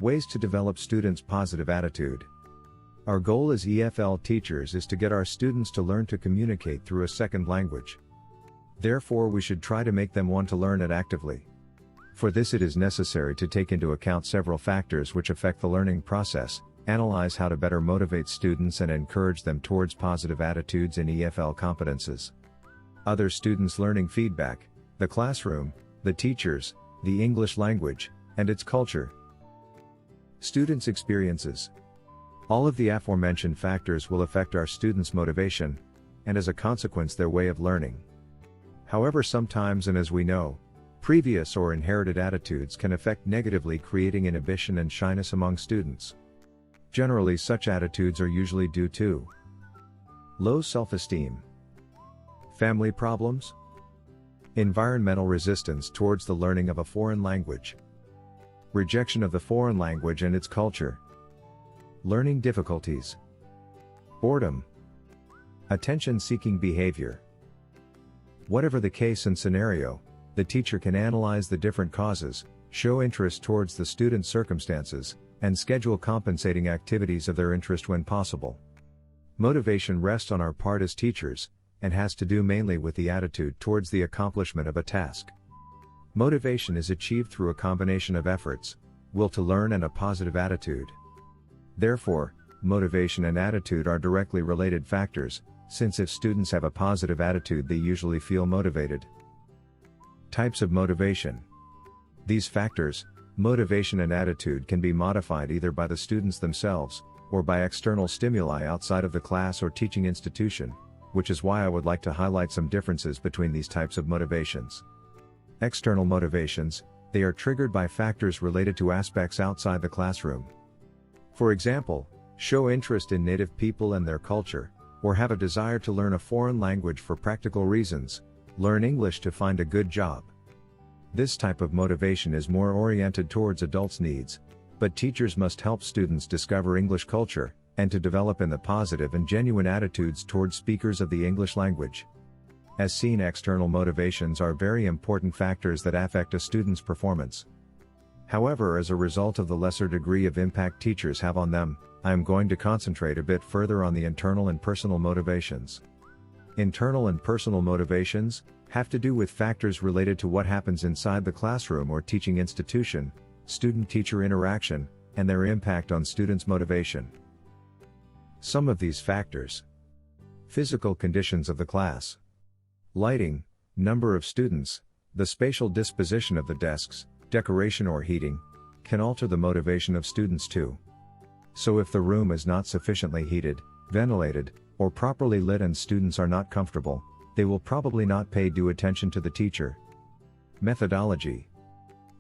Ways to develop students' positive attitude. Our goal as EFL teachers is to get our students to learn to communicate through a second language. Therefore, we should try to make them want to learn it actively. For this, it is necessary to take into account several factors which affect the learning process, analyze how to better motivate students and encourage them towards positive attitudes in EFL competences. Other students' learning feedback, the classroom, the teachers, the English language, and its culture. Students' experiences. All of the aforementioned factors will affect our students' motivation, and as a consequence their way of learning. However, sometimes, and as we know, previous or inherited attitudes can affect negatively, creating inhibition and shyness among students. Generally, such attitudes are usually due to low self-esteem, family problems, environmental resistance towards the learning of a foreign language, rejection of the foreign language and its culture, learning difficulties, boredom, attention-seeking behavior. Whatever the case and scenario, the teacher can analyze the different causes, show interest towards the student's circumstances, and schedule compensating activities of their interest when possible. Motivation rests on our part as teachers, and has to do mainly with the attitude towards the accomplishment of a task. Motivation is achieved through a combination of efforts, will to learn and a positive attitude. Therefore, motivation and attitude are directly related factors, since if students have a positive attitude they usually feel motivated. Types of motivation. These factors, motivation and attitude, can be modified either by the students themselves, or by external stimuli outside of the class or teaching institution, which is why I would like to highlight some differences between these types of motivations. External motivations, they are triggered by factors related to aspects outside the classroom. For example, show interest in native people and their culture, or have a desire to learn a foreign language for practical reasons, learn English to find a good job. This type of motivation is more oriented towards adults' needs, but teachers must help students discover English culture, and to develop in the positive and genuine attitudes towards speakers of the English language. As seen, external motivations are very important factors that affect a student's performance. However, as a result of the lesser degree of impact teachers have on them, I am going to concentrate a bit further on the internal and personal motivations. Internal and personal motivations have to do with factors related to what happens inside the classroom or teaching institution, student-teacher interaction, and their impact on students' motivation. Some of these factors: physical conditions of the class, lighting, number of students, the spatial disposition of the desks, decoration or heating, can alter the motivation of students too. So if the room is not sufficiently heated, ventilated, or properly lit and students are not comfortable, they will probably not pay due attention to the teacher. Methodology.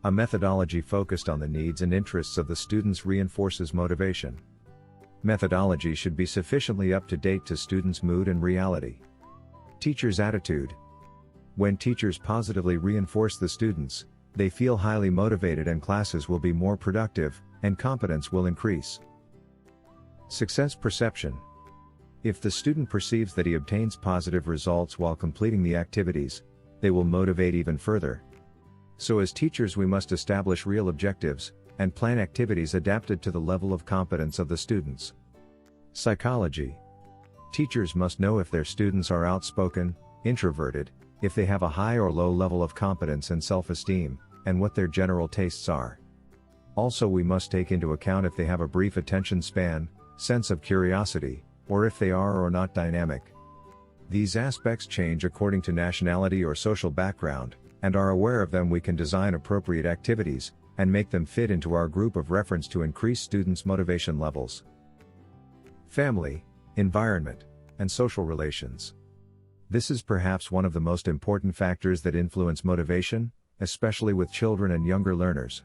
A methodology focused on the needs and interests of the students reinforces motivation. Methodology should be sufficiently up to date to students' mood and reality. Teacher's attitude. When teachers positively reinforce the students, they feel highly motivated and classes will be more productive, and competence will increase. Success perception. If the student perceives that he obtains positive results while completing the activities, they will motivate even further. So as teachers we must establish real objectives, and plan activities adapted to the level of competence of the students. Psychology. Teachers must know if their students are outspoken, introverted, if they have a high or low level of competence and self-esteem, and what their general tastes are. Also, we must take into account if they have a brief attention span, sense of curiosity, or if they are or not dynamic. These aspects change according to nationality or social background, and are aware of them we can design appropriate activities, and make them fit into our group of reference to increase students' motivation levels. Family, environment, and social relations. This is perhaps one of the most important factors that influence motivation, especially with children and younger learners.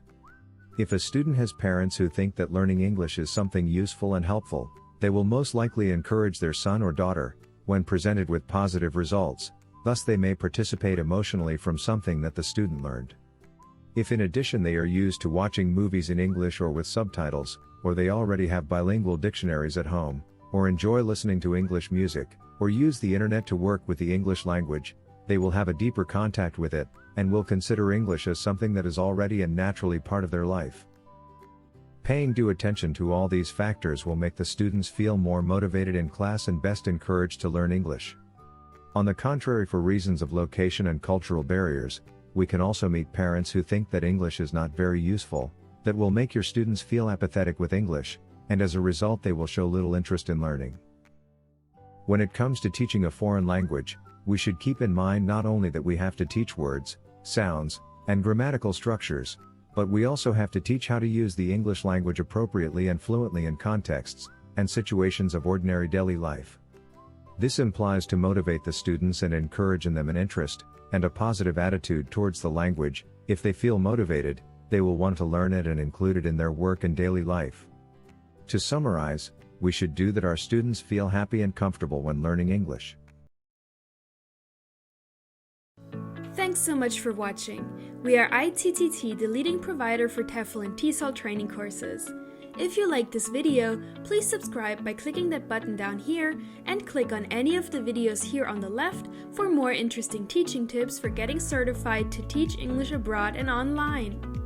If a student has parents who think that learning English is something useful and helpful, they will most likely encourage their son or daughter, when presented with positive results, thus they may participate emotionally from something that the student learned. If in addition they are used to watching movies in English or with subtitles, or they already have bilingual dictionaries at home, or enjoy listening to English music, or use the internet to work with the English language, they will have a deeper contact with it, and will consider English as something that is already and naturally part of their life. Paying due attention to all these factors will make the students feel more motivated in class and best encouraged to learn English. On the contrary, for reasons of location and cultural barriers, we can also meet parents who think that English is not very useful, that will make your students feel apathetic with English, and as a result they will show little interest in learning. When it comes to teaching a foreign language, we should keep in mind not only that we have to teach words, sounds, and grammatical structures, but we also have to teach how to use the English language appropriately and fluently in contexts and situations of ordinary daily life. This implies to motivate the students and encourage in them an interest and a positive attitude towards the language. If they feel motivated, they will want to learn it and include it in their work and daily life. To summarize, we should do that our students feel happy and comfortable when learning English. Thanks so much for watching. We are ITTT, the leading provider for TEFL and TESOL training courses. If you like this video, please subscribe by clicking that button down here and click on any of the videos here on the left for more interesting teaching tips for getting certified to teach English abroad and online.